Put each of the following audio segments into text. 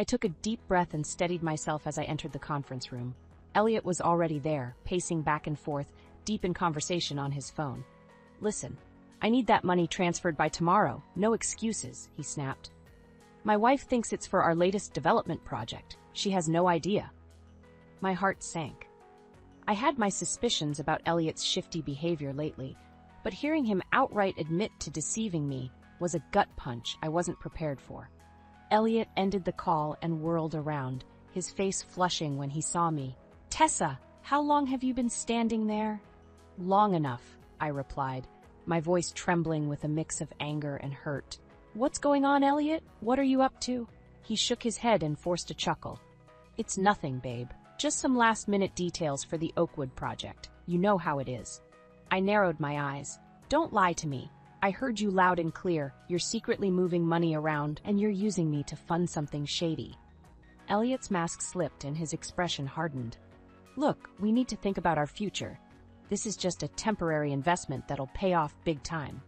I took a deep breath and steadied myself as I entered the conference room. Elliot was already there, pacing back and forth, deep in conversation on his phone. "Listen, I need that money transferred by tomorrow. No excuses," he snapped. "My wife thinks it's for our latest development project. She has no idea." My heart sank. I had my suspicions about Elliot's shifty behavior lately, but hearing him outright admit to deceiving me was a gut punch I wasn't prepared for. Elliot ended the call and whirled around, his face flushing when he saw me. "Tessa, how long have you been standing there?" "Long enough," I replied, my voice trembling with a mix of anger and hurt. "What's going on, Elliot? What are you up to?" He shook his head and forced a chuckle. "It's nothing, babe. Just some last-minute details for the Oakwood project. You know how it is." I narrowed my eyes. "Don't lie to me. I heard you loud and clear. You're secretly moving money around, and you're using me to fund something shady." Elliot's mask slipped and his expression hardened. "Look, we need to think about our future. This is just a temporary investment that'll pay off big time."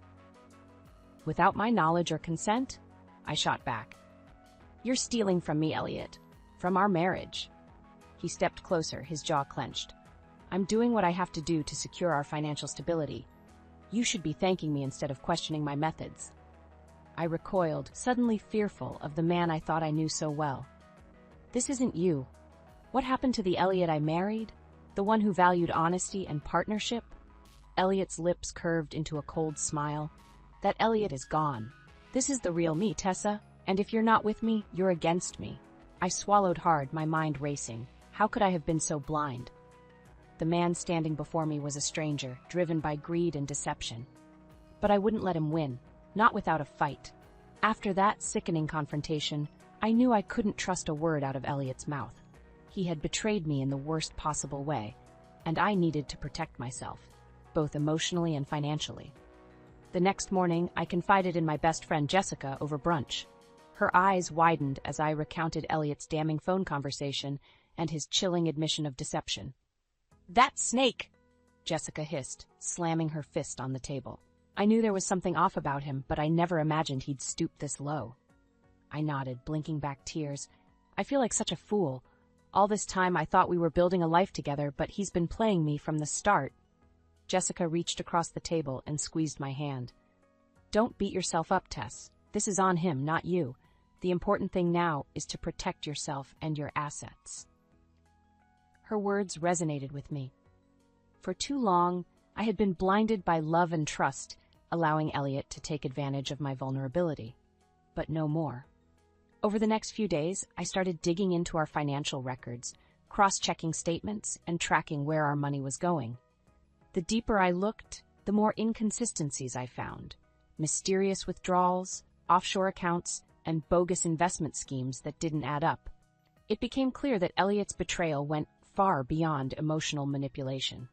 "Without my knowledge or consent?" I shot back. "You're stealing from me, Elliot. From our marriage." He stepped closer, his jaw clenched. "I'm doing what I have to do to secure our financial stability. You should be thanking me instead of questioning my methods." I recoiled, suddenly fearful of the man I thought I knew so well. "This isn't you. What happened to the Elliot I married? The one who valued honesty and partnership?" Elliot's lips curved into a cold smile. "That Elliot is gone. This is the real me, Tessa, and if you're not with me, you're against me." I swallowed hard, my mind racing. How could I have been so blind? The man standing before me was a stranger, driven by greed and deception. But I wouldn't let him win, not without a fight. After that sickening confrontation, I knew I couldn't trust a word out of Elliot's mouth. He had betrayed me in the worst possible way, and I needed to protect myself, both emotionally and financially. The next morning, I confided in my best friend Jessica over brunch. Her eyes widened as I recounted Elliot's damning phone conversation and his chilling admission of deception. "That snake!" Jessica hissed, slamming her fist on the table. I knew there was something off about him, but I never imagined he'd stoop this low. I nodded, blinking back tears. "I feel like such a fool. All this time I thought we were building a life together, but he's been playing me from the start." Jessica reached across the table and squeezed my hand. "Don't beat yourself up, Tess. This is on him, not you. The important thing now is to protect yourself and your assets." Her words resonated with me. For too long, I had been blinded by love and trust, allowing Elliot to take advantage of my vulnerability. But no more. Over the next few days, I started digging into our financial records, cross-checking statements, and tracking where our money was going. The deeper I looked, the more inconsistencies I found. Mysterious withdrawals, offshore accounts, and bogus investment schemes that didn't add up. It became clear that Elliot's betrayal went far beyond emotional manipulation.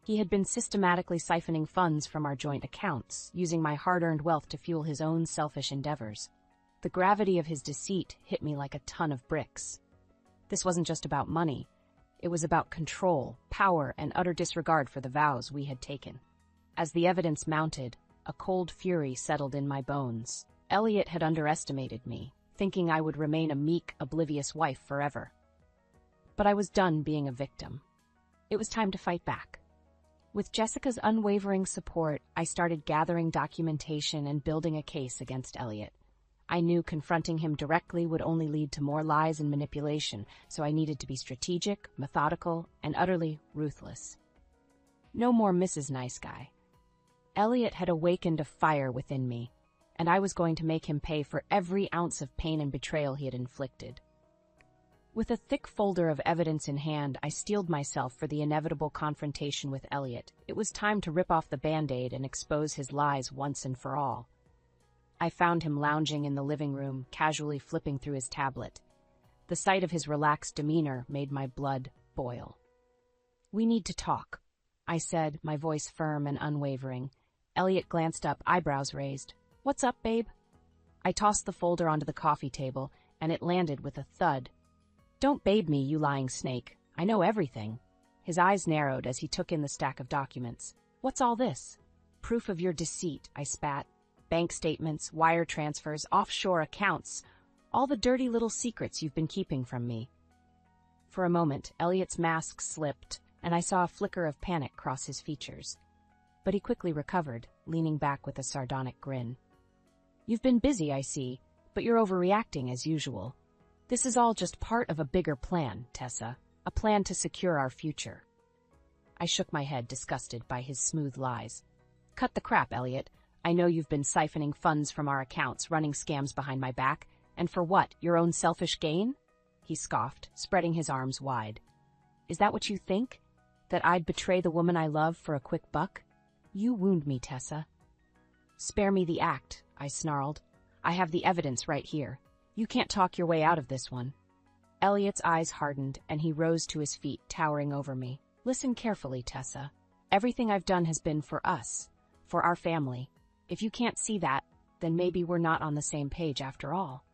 He had been systematically siphoning funds from our joint accounts, using my hard-earned wealth to fuel his own selfish endeavors. The gravity of his deceit hit me like a ton of bricks. This wasn't just about money. It was about control, power, and utter disregard for the vows we had taken. As the evidence mounted, a cold fury settled in my bones. Elliot had underestimated me, thinking I would remain a meek, oblivious wife forever. But I was done being a victim. It was time to fight back. With Jessica's unwavering support, I started gathering documentation and building a case against Elliot. I knew confronting him directly would only lead to more lies and manipulation, so I needed to be strategic, methodical, and utterly ruthless. No more Mrs. Nice Guy. Elliot had awakened a fire within me, and I was going to make him pay for every ounce of pain and betrayal he had inflicted. With a thick folder of evidence in hand, I steeled myself for the inevitable confrontation with Elliot. It was time to rip off the Band-Aid and expose his lies once and for all. I found him lounging in the living room, casually flipping through his tablet. The sight of his relaxed demeanor made my blood boil. "We need to talk," I said, my voice firm and unwavering. Elliot glanced up, eyebrows raised. "What's up, babe?" I tossed the folder onto the coffee table, and it landed with a thud. "Don't babe me, you lying snake. I know everything." His eyes narrowed as he took in the stack of documents. "What's all this?" "Proof of your deceit," I spat. "Bank statements, wire transfers, offshore accounts. All the dirty little secrets you've been keeping from me. For a moment, Elliot's mask slipped, and I saw a flicker of panic cross his features. But he quickly recovered, leaning back with a sardonic grin. You've been busy, I see, but you're overreacting as usual. This is all just part of a bigger plan, Tessa, a plan to secure our future. I shook my head, disgusted by his smooth lies. Cut the crap, Elliot. I know you've been siphoning funds from our accounts, running scams behind my back, and for what, your own selfish gain? He scoffed, spreading his arms wide. Is that what you think? That I'd betray the woman I love for a quick buck? You wound me, Tessa. Spare me the act, I snarled. I have the evidence right here. You can't talk your way out of this one. Elliot's eyes hardened, and he rose to his feet, towering over me. Listen carefully, Tessa. Everything I've done has been for us, for our family. If you can't see that, then maybe we're not on the same page after all.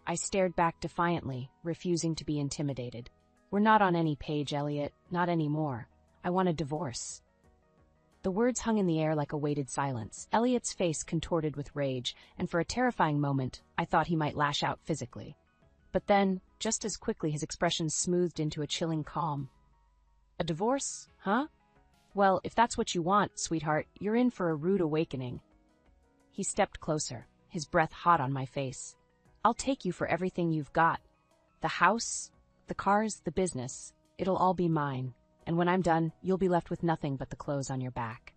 I stared back defiantly, refusing to be intimidated. We're not on any page, Elliot, not anymore. I want a divorce. The words hung in the air like a weighted silence. Elliot's face contorted with rage, and for a terrifying moment, I thought he might lash out physically. But then, just as quickly, his expression smoothed into a chilling calm. A divorce, huh? Well, if that's what you want, sweetheart, you're in for a rude awakening. He stepped closer, his breath hot on my face. I'll take you for everything you've got. The house, the cars, the business. It'll all be mine. And when I'm done, you'll be left with nothing but the clothes on your back.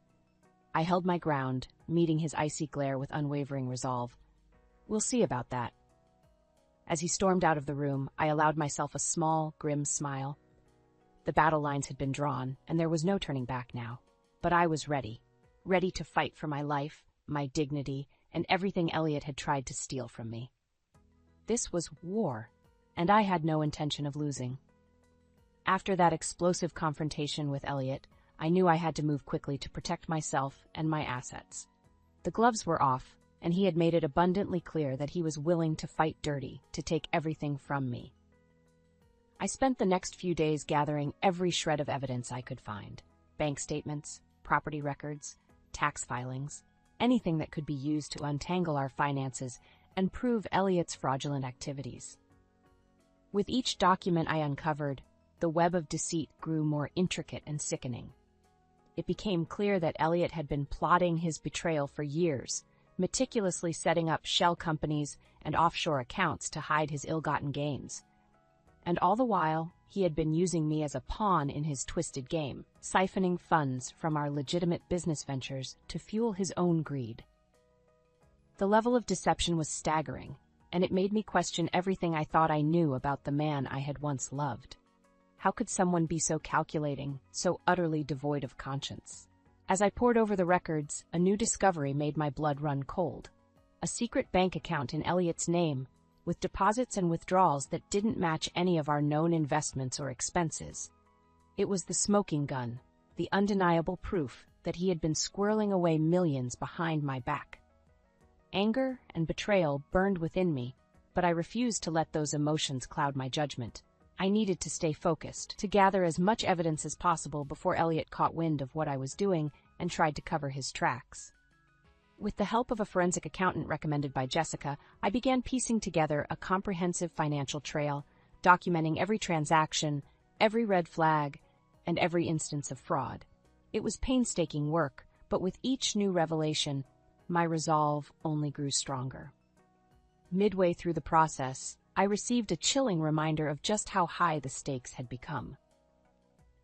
I held my ground, meeting his icy glare with unwavering resolve. We'll see about that. As he stormed out of the room, I allowed myself a small, grim smile. The battle lines had been drawn, and there was no turning back now. But I was ready. Ready to fight for my life, my dignity, and everything Elliot had tried to steal from me. This was war, and I had no intention of losing. After that explosive confrontation with Elliot, I knew I had to move quickly to protect myself and my assets. The gloves were off, and he had made it abundantly clear that he was willing to fight dirty, to take everything from me. I spent the next few days gathering every shred of evidence I could find. Bank statements, property records, tax filings, anything that could be used to untangle our finances and prove Elliot's fraudulent activities. With each document I uncovered, the web of deceit grew more intricate and sickening. It became clear that Elliot had been plotting his betrayal for years, meticulously setting up shell companies and offshore accounts to hide his ill-gotten gains. And all the while, he had been using me as a pawn in his twisted game, siphoning funds from our legitimate business ventures to fuel his own greed. The level of deception was staggering, and it made me question everything I thought I knew about the man I had once loved. How could someone be so calculating, so utterly devoid of conscience? As I pored over the records, a new discovery made my blood run cold. A secret bank account in Elliot's name, with deposits and withdrawals that didn't match any of our known investments or expenses. It was the smoking gun, the undeniable proof that he had been squirreling away millions behind my back. Anger and betrayal burned within me, but I refused to let those emotions cloud my judgment. I needed to stay focused, to gather as much evidence as possible before Elliot caught wind of what I was doing and tried to cover his tracks. With the help of a forensic accountant recommended by Jessica, I began piecing together a comprehensive financial trail, documenting every transaction, every red flag, and every instance of fraud. It was painstaking work, but with each new revelation, my resolve only grew stronger. Midway through the process, I received a chilling reminder of just how high the stakes had become.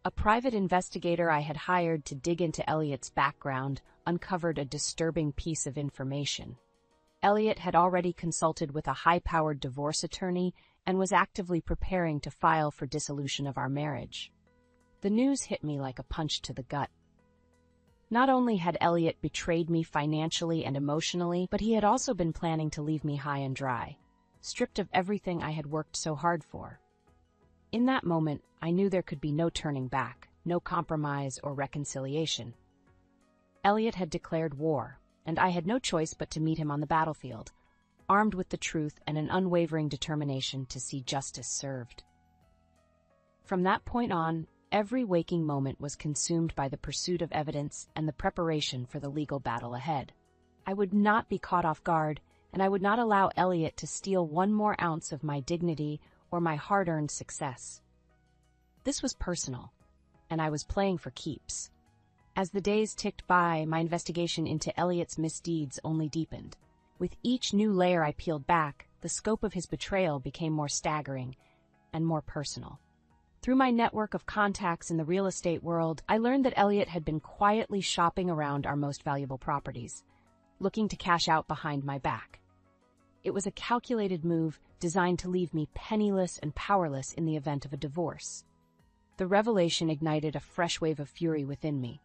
A private investigator I had hired to dig into Elliot's background uncovered a disturbing piece of information. Elliot had already consulted with a high-powered divorce attorney and was actively preparing to file for dissolution of our marriage. The news hit me like a punch to the gut. Not only had Elliot betrayed me financially and emotionally, but he had also been planning to leave me high and dry, stripped of everything I had worked so hard for. In that moment, I knew there could be no turning back, no compromise or reconciliation. Elliot had declared war, and I had no choice but to meet him on the battlefield, armed with the truth and an unwavering determination to see justice served. From that point on, every waking moment was consumed by the pursuit of evidence and the preparation for the legal battle ahead. I would not be caught off guard, and I would not allow Elliot to steal one more ounce of my dignity or my hard-earned success. This was personal, and I was playing for keeps. As the days ticked by, my investigation into Elliot's misdeeds only deepened. With each new layer I peeled back, the scope of his betrayal became more staggering and more personal. Through my network of contacts in the real estate world, I learned that Elliot had been quietly shopping around our most valuable properties, looking to cash out behind my back. It was a calculated move designed to leave me penniless and powerless in the event of a divorce. The revelation ignited a fresh wave of fury within me.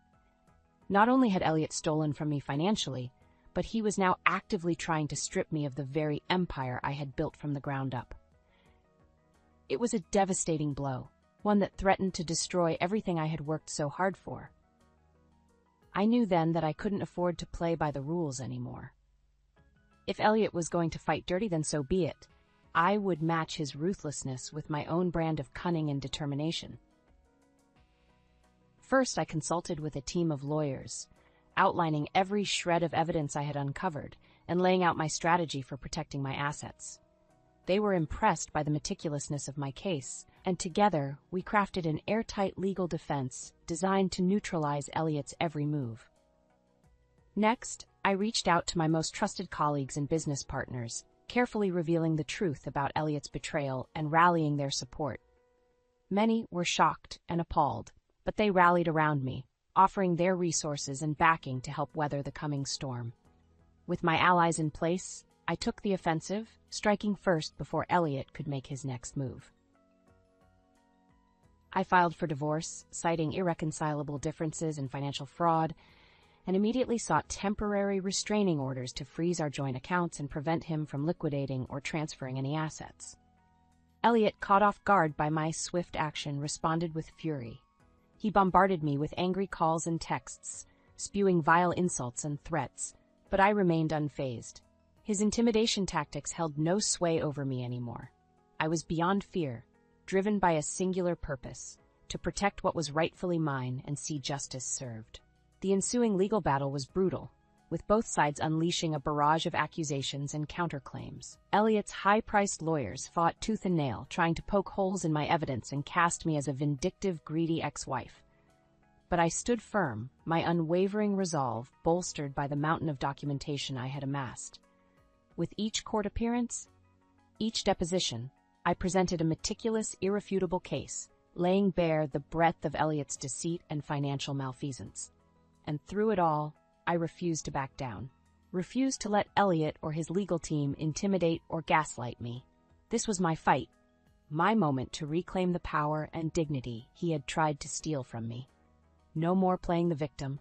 Not only had Elliot stolen from me financially, but he was now actively trying to strip me of the very empire I had built from the ground up. It was a devastating blow, one that threatened to destroy everything I had worked so hard for. I knew then that I couldn't afford to play by the rules anymore. If Elliot was going to fight dirty, then so be it. I would match his ruthlessness with my own brand of cunning and determination. First, I consulted with a team of lawyers, outlining every shred of evidence I had uncovered and laying out my strategy for protecting my assets. They were impressed by the meticulousness of my case, and together we crafted an airtight legal defense designed to neutralize Elliot's every move. Next, I reached out to my most trusted colleagues and business partners, carefully revealing the truth about Elliot's betrayal and rallying their support. Many were shocked and appalled, but they rallied around me, offering their resources and backing to help weather the coming storm. With my allies in place, I took the offensive, striking first before Elliot could make his next move. I filed for divorce, citing irreconcilable differences and financial fraud, and immediately sought temporary restraining orders to freeze our joint accounts and prevent him from liquidating or transferring any assets. Elliot, caught off guard by my swift action, responded with fury. He bombarded me with angry calls and texts, spewing vile insults and threats, but I remained unfazed. His intimidation tactics held no sway over me anymore. I was beyond fear, driven by a singular purpose: to protect what was rightfully mine and see justice served. The ensuing legal battle was brutal, with both sides unleashing a barrage of accusations and counterclaims. Elliot's high-priced lawyers fought tooth and nail, trying to poke holes in my evidence and cast me as a vindictive, greedy ex-wife. But I stood firm, my unwavering resolve bolstered by the mountain of documentation I had amassed. With each court appearance, each deposition, I presented a meticulous, irrefutable case, laying bare the breadth of Elliot's deceit and financial malfeasance. And through it all, I refused to back down, refused to let Elliot or his legal team intimidate or gaslight me. This was my fight, my moment to reclaim the power and dignity he had tried to steal from me. No more playing the victim,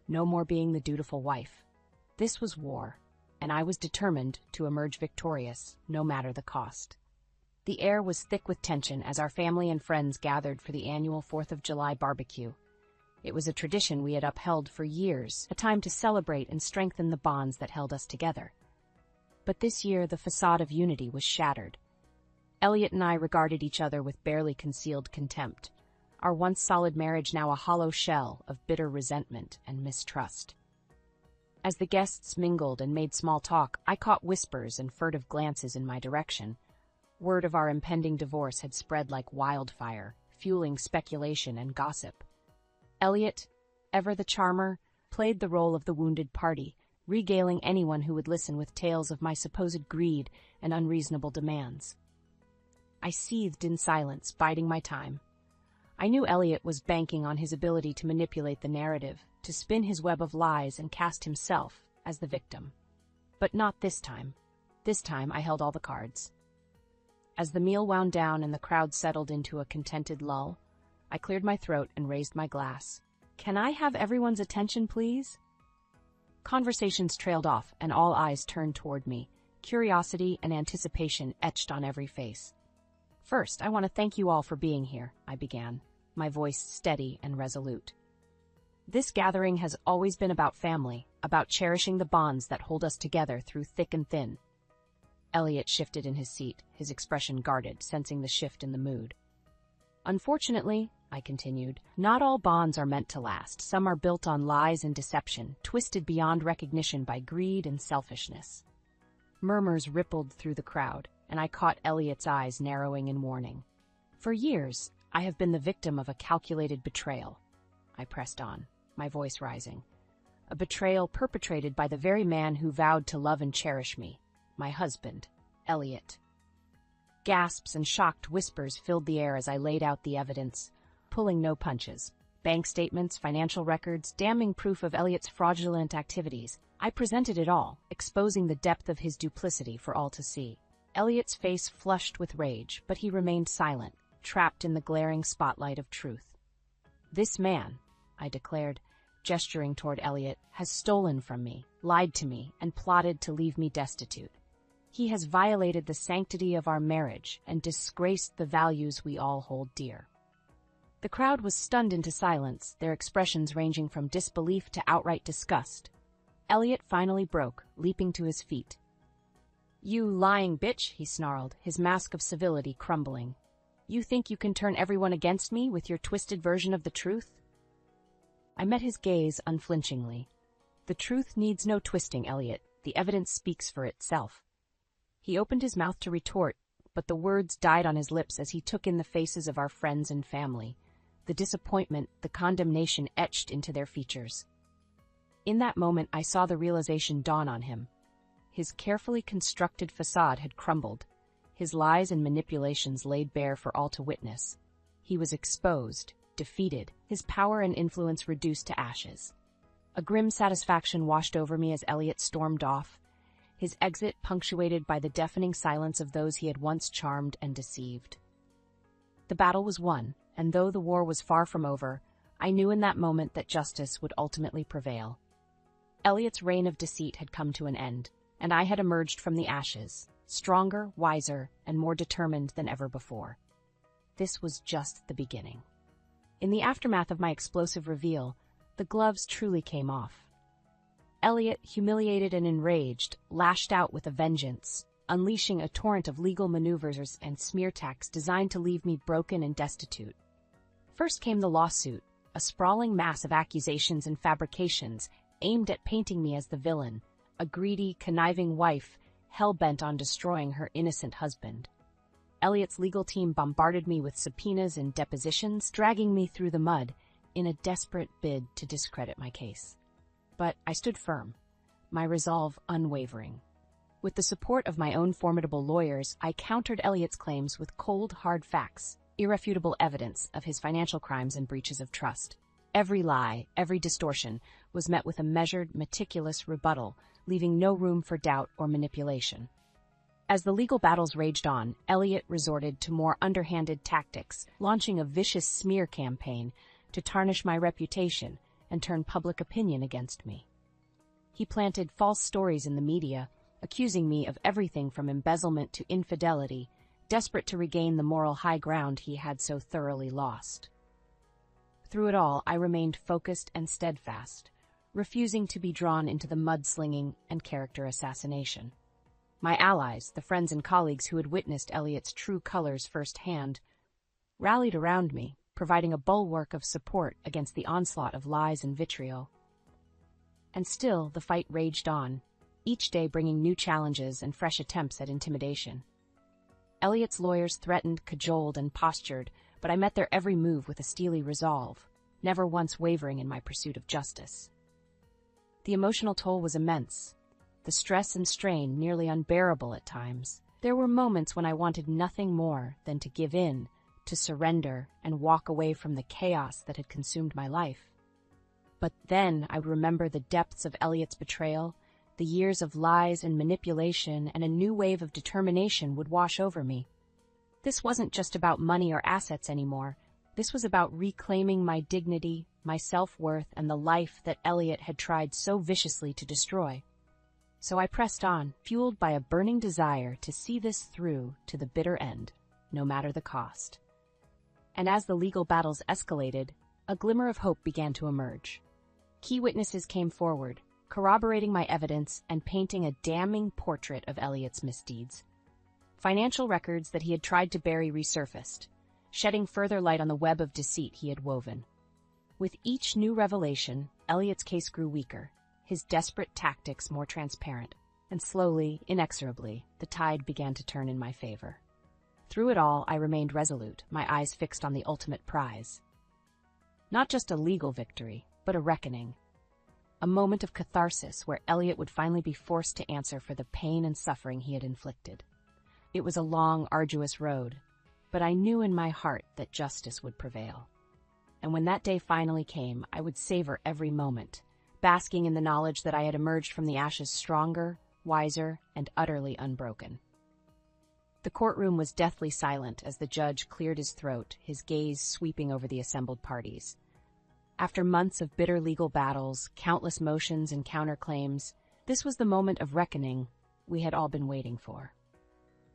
no more being the dutiful wife. This was war, and I was determined to emerge victorious, no matter the cost. The air was thick with tension as our family and friends gathered for the annual 4th of July barbecue. It was a tradition we had upheld for years, a time to celebrate and strengthen the bonds that held us together. But this year, the facade of unity was shattered. Elliot and I regarded each other with barely concealed contempt, our once solid marriage now a hollow shell of bitter resentment and mistrust. As the guests mingled and made small talk, I caught whispers and furtive glances in my direction. Word of our impending divorce had spread like wildfire, fueling speculation and gossip. Elliot, ever the charmer, played the role of the wounded party, regaling anyone who would listen with tales of my supposed greed and unreasonable demands. I seethed in silence, biding my time. I knew Elliot was banking on his ability to manipulate the narrative, to spin his web of lies and cast himself as the victim. But not this time. This time I held all the cards. As the meal wound down and the crowd settled into a contented lull, I cleared my throat and raised my glass. "Can I have everyone's attention, please?" Conversations trailed off, and all eyes turned toward me. Curiosity and anticipation etched on every face. "First, I want to thank you all for being here," I began, my voice steady and resolute. "This gathering has always been about family, about cherishing the bonds that hold us together through thick and thin." Elliot shifted in his seat, his expression guarded, sensing the shift in the mood. "Unfortunately," I continued, "not all bonds are meant to last. Some are built on lies and deception, twisted beyond recognition by greed and selfishness." Murmurs rippled through the crowd, and I caught Elliot's eyes narrowing in warning. For years, I have been the victim of a calculated betrayal. I pressed on, my voice rising. A betrayal perpetrated by the very man who vowed to love and cherish me, my husband, Elliot. Gasps and shocked whispers filled the air as I laid out the evidence, pulling no punches. Bank statements, financial records, damning proof of Elliot's fraudulent activities. I presented it all, exposing the depth of his duplicity for all to see. Elliot's face flushed with rage, but he remained silent, trapped in the glaring spotlight of truth. "This man," I declared, gesturing toward Elliot, "has stolen from me, lied to me, and plotted to leave me destitute. He has violated the sanctity of our marriage and disgraced the values we all hold dear." The crowd was stunned into silence, their expressions ranging from disbelief to outright disgust. Elliot finally broke, leaping to his feet. "You lying bitch," he snarled, his mask of civility crumbling. "You think you can turn everyone against me with your twisted version of the truth?" I met his gaze unflinchingly. "The truth needs no twisting, Elliot. The evidence speaks for itself." He opened his mouth to retort, but the words died on his lips as he took in the faces of our friends and family. The disappointment, the condemnation etched into their features. In that moment, I saw the realization dawn on him. His carefully constructed facade had crumbled, his lies and manipulations laid bare for all to witness. He was exposed, defeated, his power and influence reduced to ashes. A grim satisfaction washed over me as Elliot stormed off, his exit punctuated by the deafening silence of those he had once charmed and deceived. The battle was won, and though the war was far from over, I knew in that moment that justice would ultimately prevail. Elliot's reign of deceit had come to an end, and I had emerged from the ashes, stronger, wiser, and more determined than ever before. This was just the beginning. In the aftermath of my explosive reveal, the gloves truly came off. Elliot, humiliated and enraged, lashed out with a vengeance, unleashing a torrent of legal maneuvers and smear tactics designed to leave me broken and destitute. First came the lawsuit, a sprawling mass of accusations and fabrications aimed at painting me as the villain, a greedy, conniving wife hell-bent on destroying her innocent husband. Elliot's legal team bombarded me with subpoenas and depositions, dragging me through the mud in a desperate bid to discredit my case. But I stood firm, my resolve unwavering. With the support of my own formidable lawyers, I countered Elliot's claims with cold, hard facts, irrefutable evidence of his financial crimes and breaches of trust. Every lie, every distortion, was met with a measured, meticulous rebuttal, leaving no room for doubt or manipulation. As the legal battles raged on, Elliot resorted to more underhanded tactics, launching a vicious smear campaign to tarnish my reputation and turn public opinion against me. He planted false stories in the media, accusing me of everything from embezzlement to infidelity, desperate to regain the moral high ground he had so thoroughly lost. Through it all, I remained focused and steadfast, refusing to be drawn into the mudslinging and character assassination. My allies, the friends and colleagues who had witnessed Elliot's true colors firsthand, rallied around me, providing a bulwark of support against the onslaught of lies and vitriol. And still, the fight raged on, each day bringing new challenges and fresh attempts at intimidation. Elliot's lawyers threatened, cajoled, and postured, but I met their every move with a steely resolve, never once wavering in my pursuit of justice. The emotional toll was immense, the stress and strain nearly unbearable at times. There were moments when I wanted nothing more than to give in, to surrender, and walk away from the chaos that had consumed my life. But then I would remember the depths of Elliot's betrayal, the years of lies and manipulation, and a new wave of determination would wash over me. This wasn't just about money or assets anymore. This was about reclaiming my dignity, my self-worth, and the life that Elliot had tried so viciously to destroy. So I pressed on, fueled by a burning desire to see this through to the bitter end, no matter the cost. And as the legal battles escalated, a glimmer of hope began to emerge. Key witnesses came forward, corroborating my evidence and painting a damning portrait of Elliot's misdeeds. Financial records that he had tried to bury resurfaced, shedding further light on the web of deceit he had woven. With each new revelation, Elliot's case grew weaker, his desperate tactics more transparent. And slowly, inexorably, the tide began to turn in my favor. Through it all, I remained resolute, my eyes fixed on the ultimate prize. Not just a legal victory, but a reckoning. A moment of catharsis where Elliot would finally be forced to answer for the pain and suffering he had inflicted. It was a long, arduous road, but I knew in my heart that justice would prevail. And when that day finally came, I would savor every moment, basking in the knowledge that I had emerged from the ashes stronger, wiser, and utterly unbroken. The courtroom was deathly silent as the judge cleared his throat, his gaze sweeping over the assembled parties. After months of bitter legal battles, countless motions and counterclaims, this was the moment of reckoning we had all been waiting for.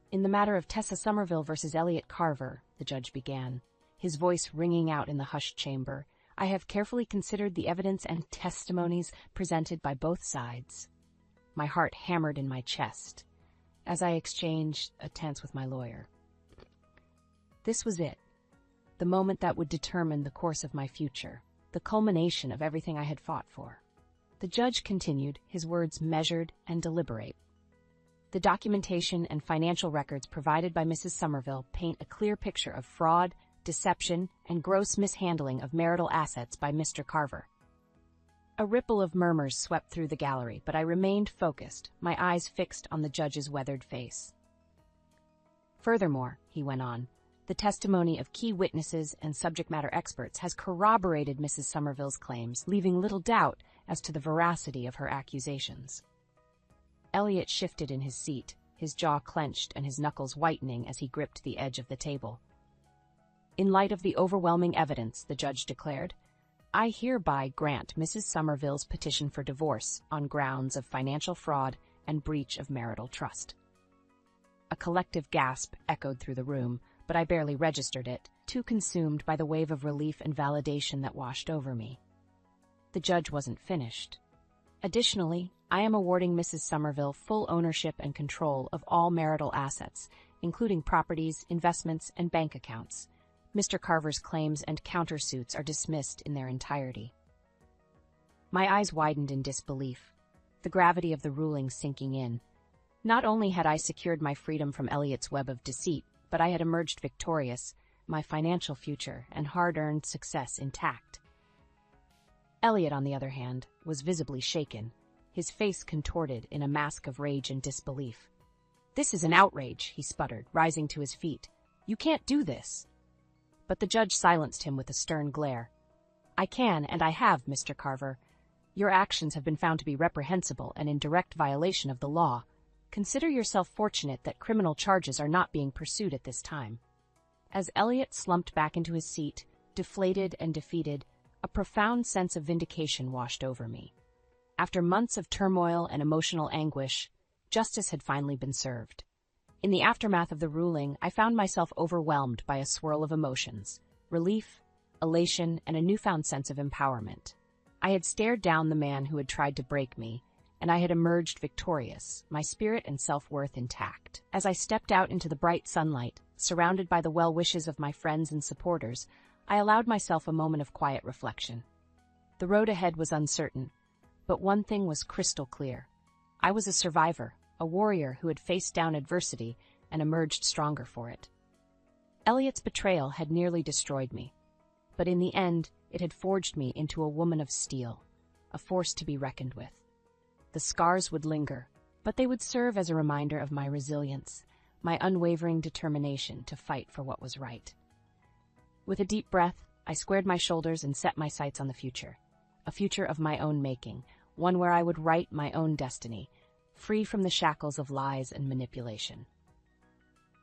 In the matter of Tessa Somerville versus Elliot Carver, the judge began, his voice ringing out in the hushed chamber, I have carefully considered the evidence and testimonies presented by both sides. My heart hammered in my chest as I exchanged a tense with my lawyer. This was it, the moment that would determine the course of my future, the culmination of everything I had fought for. The judge continued, his words measured and deliberate. The documentation and financial records provided by Mrs. Somerville paint a clear picture of fraud, deception, and gross mishandling of marital assets by Mr. Carver. A ripple of murmurs swept through the gallery, but I remained focused, my eyes fixed on the judge's weathered face. Furthermore, he went on, the testimony of key witnesses and subject matter experts has corroborated Mrs. Somerville's claims, leaving little doubt as to the veracity of her accusations. Elliot shifted in his seat, his jaw clenched and his knuckles whitening as he gripped the edge of the table. In light of the overwhelming evidence, the judge declared, I hereby grant Mrs. Somerville's petition for divorce on grounds of financial fraud and breach of marital trust. A collective gasp echoed through the room, but I barely registered it, too consumed by the wave of relief and validation that washed over me. The judge wasn't finished. Additionally, I am awarding Mrs. Somerville full ownership and control of all marital assets, including properties, investments, and bank accounts. Mr. Carver's claims and countersuits are dismissed in their entirety. My eyes widened in disbelief, the gravity of the ruling sinking in. Not only had I secured my freedom from Elliot's web of deceit, but I had emerged victorious, my financial future and hard-earned success intact. Elliot, on the other hand, was visibly shaken, his face contorted in a mask of rage and disbelief. This is an outrage, he sputtered, rising to his feet. You can't do this. But the judge silenced him with a stern glare. I can, and I have, Mr. Carver. Your actions have been found to be reprehensible and in direct violation of the law. Consider yourself fortunate that criminal charges are not being pursued at this time. As Elliot slumped back into his seat, deflated and defeated, a profound sense of vindication washed over me. After months of turmoil and emotional anguish, justice had finally been served. In the aftermath of the ruling, I found myself overwhelmed by a swirl of emotions, relief, elation, and a newfound sense of empowerment. I had stared down the man who had tried to break me, and I had emerged victorious, my spirit and self-worth intact. As I stepped out into the bright sunlight, surrounded by the well wishes of my friends and supporters, I allowed myself a moment of quiet reflection. The road ahead was uncertain, but one thing was crystal clear. I was a survivor, a warrior who had faced down adversity and emerged stronger for it. Elliot's betrayal had nearly destroyed me, but in the end, it had forged me into a woman of steel, a force to be reckoned with. The scars would linger, but they would serve as a reminder of my resilience, my unwavering determination to fight for what was right. With a deep breath, I squared my shoulders and set my sights on the future, a future of my own making, one where I would write my own destiny, free from the shackles of lies and manipulation.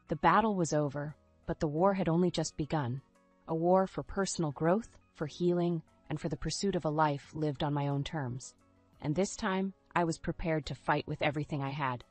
The battle was over, but the war had only just begun, a war for personal growth, for healing, and for the pursuit of a life lived on my own terms. And this time, I was prepared to fight with everything I had,